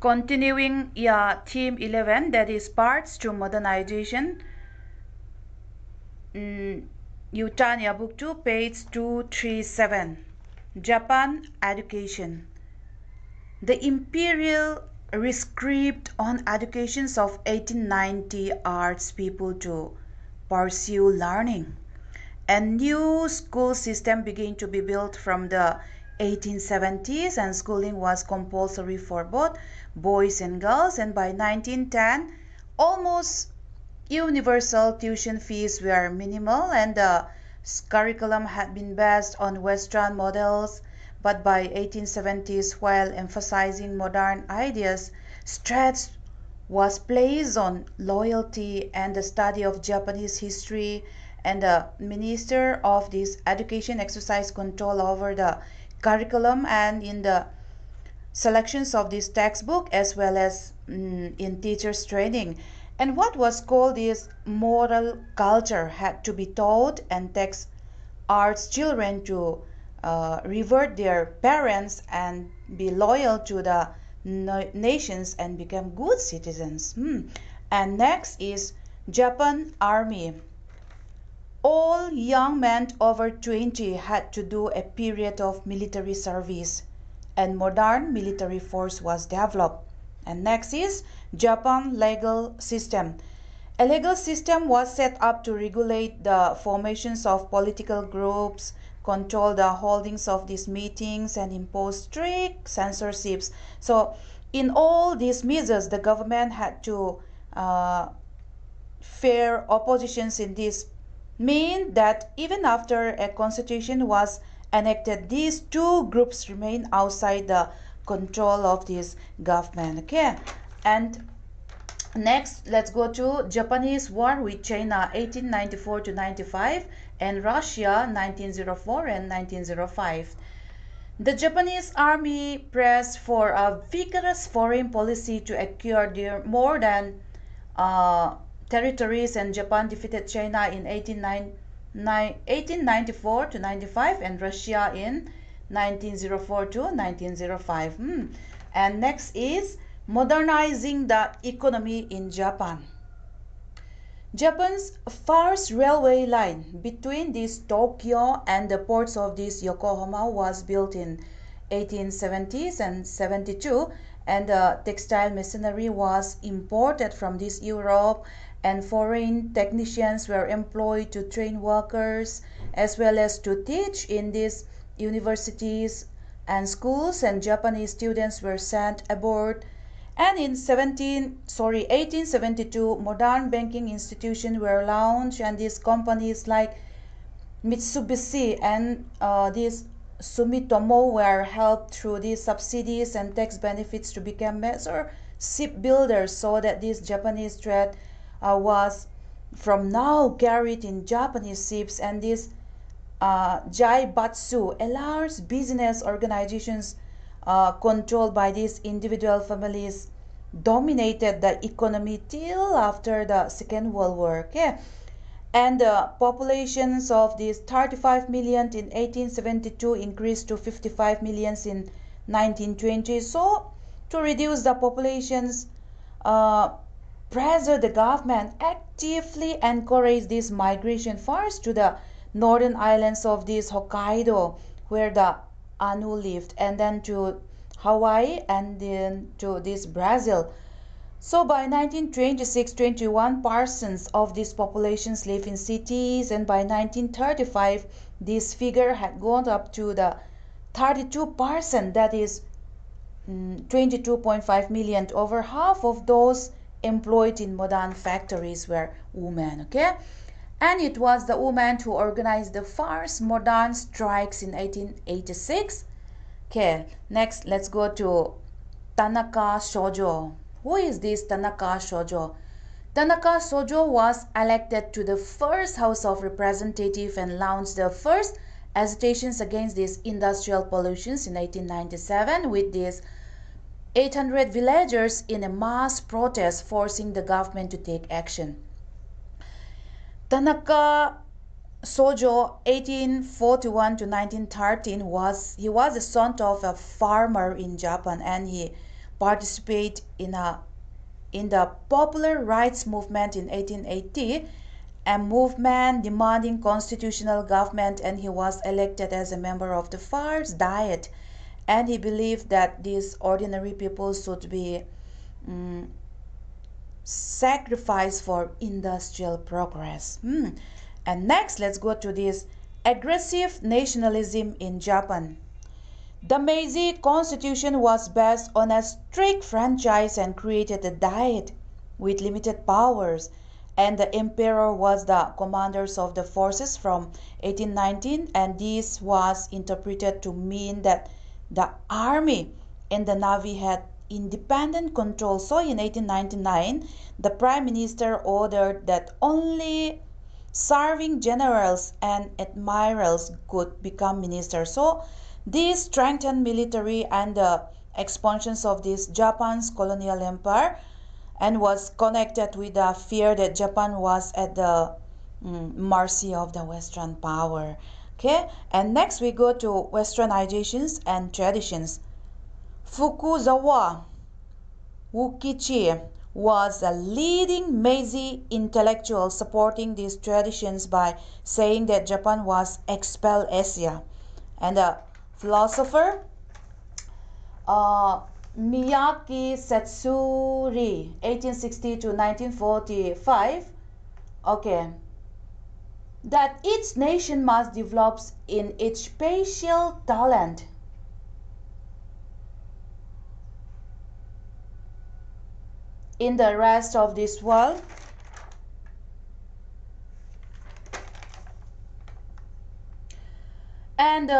Continuing, yeah, theme 11, that is parts to modernization. Utania book 2, page 237. Japan education. The imperial rescript on educations of 1890 urged people to pursue learning. A new school system began to be built from the 1870s, and schooling was compulsory for both boys and girls, and by 1910 almost universal tuition fees were minimal, and the curriculum had been based on Western models. But by 1870s, while emphasizing modern ideas, stress was placed on loyalty and the study of Japanese history, and the minister of this education exercised control over the curriculum and in the selections of this textbook, as well as in teachers training. And what was called this moral culture had to be taught, and text urged children to revert their parents and be loyal to the nations and become good citizens. And next is Japan Army. All young men over 20 had to do a period of military service, and modern military force was developed. And next is Japan legal system. A legal system was set up to regulate the formations of political groups, control the holdings of these meetings, and impose strict censorships. So in all these measures, the government had to fair oppositions in this mean that even after a constitution was enacted, these two groups remain outside the control of this government. Okay, and next let's go to Japanese war with China 1894 to 95 and Russia 1904 and 1905. The Japanese army pressed for a vigorous foreign policy to acquire their more than territories, and Japan defeated China in 1894 to 95 and Russia in 1904 to 1905. And next is modernizing the economy in Japan. Japan's first railway line between this Tokyo and the ports of this Yokohama was built in 1870s and 72, and textile machinery was imported from this Europe, and foreign technicians were employed to train workers as well as to teach in these universities and schools, and Japanese students were sent abroad. And in 1872, modern banking institutions were launched, and these companies like Mitsubishi and this Sumitomo were helped through these subsidies and tax benefits to become major shipbuilders, so that this Japanese trade was from now carried in Japanese ships, and this Jaibatsu, a large business organizations controlled by these individual families, dominated the economy till after the Second World War. Okay? And the populations of these 35 million in 1872 increased to 55 million in 1920. So to reduce the populations, pressure the government actively encouraged this migration first to the northern islands of this Hokkaido, where the Anu lived, and then to Hawaii, and then to this Brazil. So by 1926, 21% of these populations live in cities, and by 1935, this figure had gone up to the 32%, that is 22.5 million. Over half of those employed in modern factories were women. Okay, and it was the women who organized the first modern strikes in 1886. Okay, next let's go to Tanaka Shoujo. Who is this Tanaka Shoujo? Tanaka Shoujo was elected to the first House of Representatives and launched the first agitations against these industrial pollutions in 1897, with these 800 villagers in a mass protest forcing the government to take action. Tanaka Shoujo 1841 to 1913 was the son of a farmer in Japan, and he participate in the popular rights movement in 1880, a movement demanding constitutional government, and he was elected as a member of the first Diet. And he believed that these ordinary people should be sacrificed for industrial progress. And next, let's go to this aggressive nationalism in Japan. The Meiji Constitution was based on a strict franchise and created a diet with limited powers, and the emperor was the commanders of the forces from 1819, and this was interpreted to mean that the army and the navy had independent control. So in 1899, the prime minister ordered that only serving generals and admirals could become ministers. So this strengthened military and the expansions of this Japan's colonial empire, and was connected with the fear that Japan was at the mercy of the Western power. Okay, and next we go to Westernizations and traditions. Fukuzawa Ukichi was a leading Meiji intellectual, supporting these traditions by saying that Japan was expel Asia. And a philosopher, Miyake Satsuri, 1860 to 1945, okay, that each nation must develop in its spatial talent in the rest of this world. And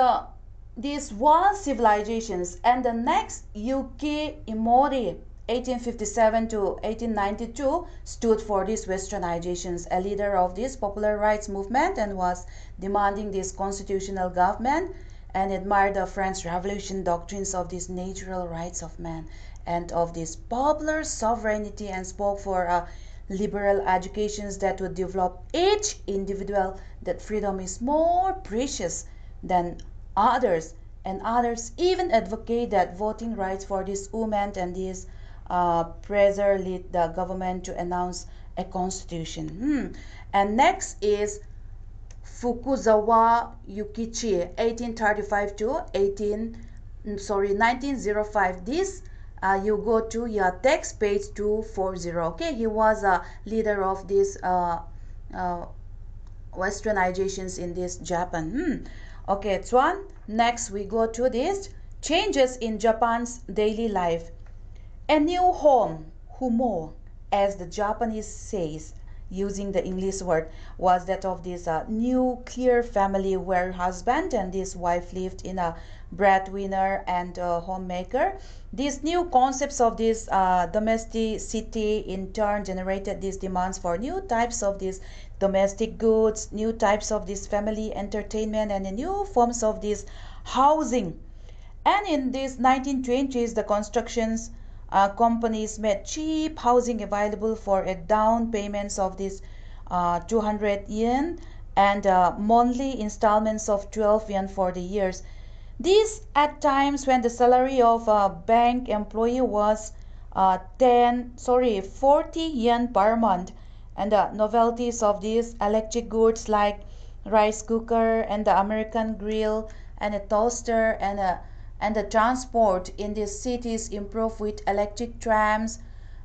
these world civilizations, and the next Yuki Imori 1857 to 1892 stood for these westernizations, a leader of this popular rights movement, and was demanding this constitutional government, and admired the French Revolution doctrines of these natural rights of man and of this popular sovereignty, and spoke for liberal educations that would develop each individual, that freedom is more precious than others, and others even advocate that voting rights for these women, and this pressure led the government to announce a constitution. And next is Fukuzawa Yukichi 1835 to 1905. This you go to your text page 240. Okay, he was a leader of this westernizations in this Japan. Okay, it's one. Next we go to this changes in Japan's daily life. A new home, humo, as the Japanese says, using the English word, was that of this nuclear family where husband and his wife lived in a breadwinner and homemaker. These new concepts of this domesticity in turn generated these demands for new types of these domestic goods, new types of this family entertainment, and new forms of this housing. And in these 1920s, the constructions companies made cheap housing available for a down payments of this 200 yen and monthly installments of 12 yen for the years. This at times when the salary of a bank employee was 40 yen per month, and the novelties of these electric goods like rice cooker and the American grill and a toaster and the transport in these cities improved with electric trams,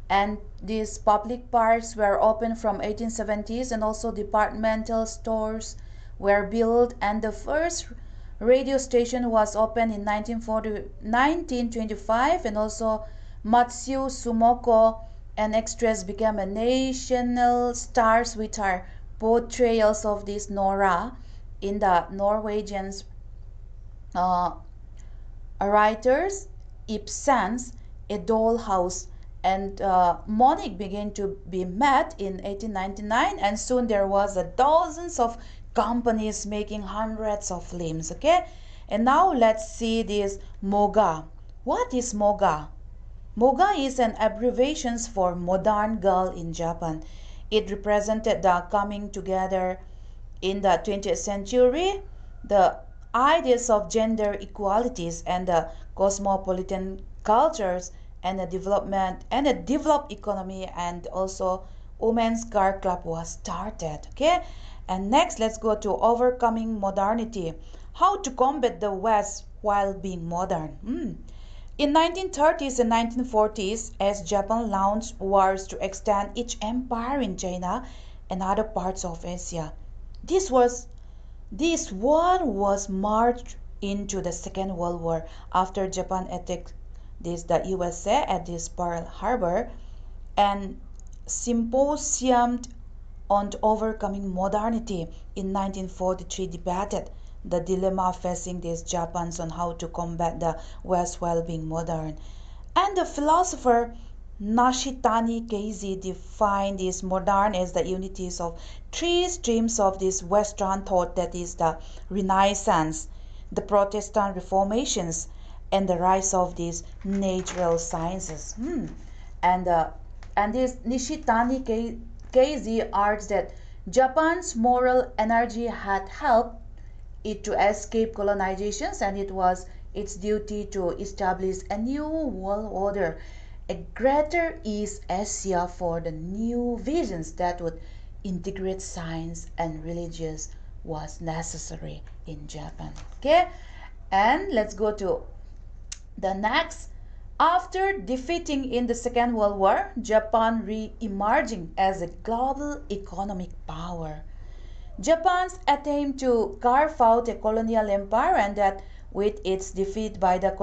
and these public parks were opened from 1870s, and also departmental stores were built, and the first radio station was opened in 1925, and also Matsu Sumoko and Express became a national stars with her portrayals of this Nora in the Norwegians writers Ibsen's A Dollhouse, and Monique began to be met in 1899, and soon there was a dozens of companies making hundreds of films. Okay, and now let's see this Moga. What is Moga? Moga is an abbreviation for modern girl in Japan. It represented the coming together in the 20th century, the ideas of gender equalities and the cosmopolitan cultures and a development and a developed economy, and also women's car club was started. Okay, and next let's go to overcoming modernity, how to combat the West while being modern. In 1930s and 1940s, as Japan launched wars to extend its empire in China and other parts of Asia, this was this war was marched into the Second World War after Japan attacked the USA at this Pearl Harbor, and symposium on overcoming modernity in 1943 debated the dilemma facing these Japans on how to combat the West while being modern. And the philosopher Nishitani Keiji defined this modern as the unities of three streams of this Western thought, that is the Renaissance, the Protestant Reformations, and the rise of these natural sciences. And and this Nishitani Keiji argues that Japan's moral energy had helped it to escape colonizations, and it was its duty to establish a new world order, a greater East Asia for the new visions that would integrate science and religious was necessary in Japan. Okay, and let's go to the next. After defeating in the Second World War, Japan re-emerging as a global economic power. Japan's attempt to carve out a colonial empire, and that with its defeat by the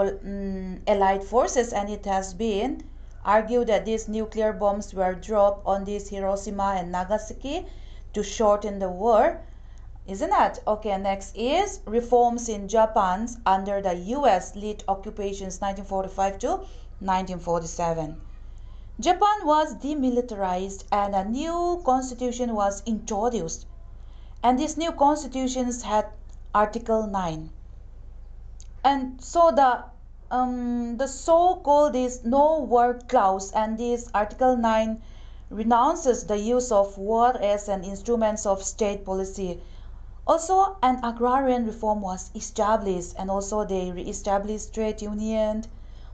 Allied forces, and it has been argued that these nuclear bombs were dropped on this Hiroshima and Nagasaki to shorten the war, isn't it? Okay, next is reforms in Japan under the US led occupations 1945 to 1947. Japan was demilitarized and a new constitution was introduced, and this new constitution had Article 9. And so the so-called is no war clause, and this Article 9 renounces the use of war as an instrument of state policy. Also, an agrarian reform was established, and also they re-established trade union,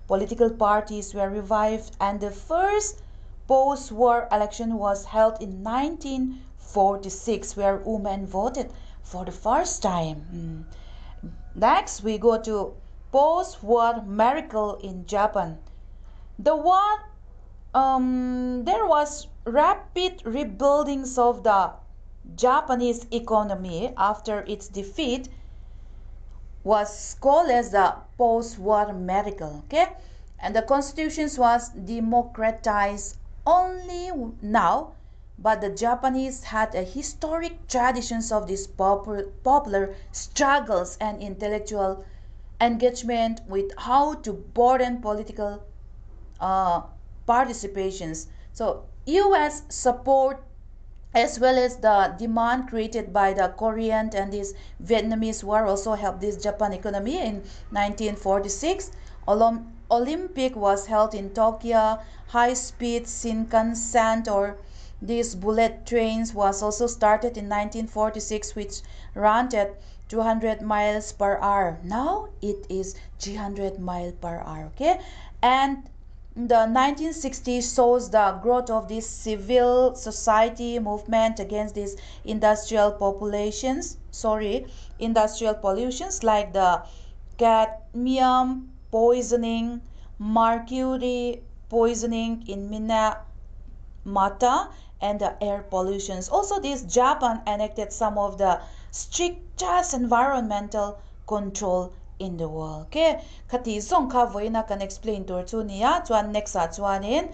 political parties were revived, and the first post-war election was held in 1946, where women voted for the first time. Next, we go to post-war miracle in Japan. The war, there was rapid rebuilding of the Japanese economy after its defeat was called as the post-war miracle. Okay, and the constitutions was democratized only now, but the Japanese had a historic traditions of these popular struggles and intellectual engagement with how to broaden political participations. So US support as well as the demand created by the Korean and this Vietnamese war also helped this Japan economy. In 1946, Olympic was held in Tokyo. High-speed Shinkansen, or these bullet trains, was also started in 1946, which ran at 200 miles per hour. Now it is 300 miles per hour. Okay, and the 1960s shows the growth of this civil society movement against these industrial pollutions like the cadmium poisoning, mercury poisoning in Minamata, and the air pollutions. Also, this Japan enacted some of the strictest environmental control in the world. Okay, kati zong ka voina kan explain tur chu nia chuan next a chuanin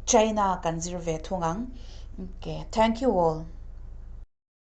China kan zirve thungang. Okay, thank you all.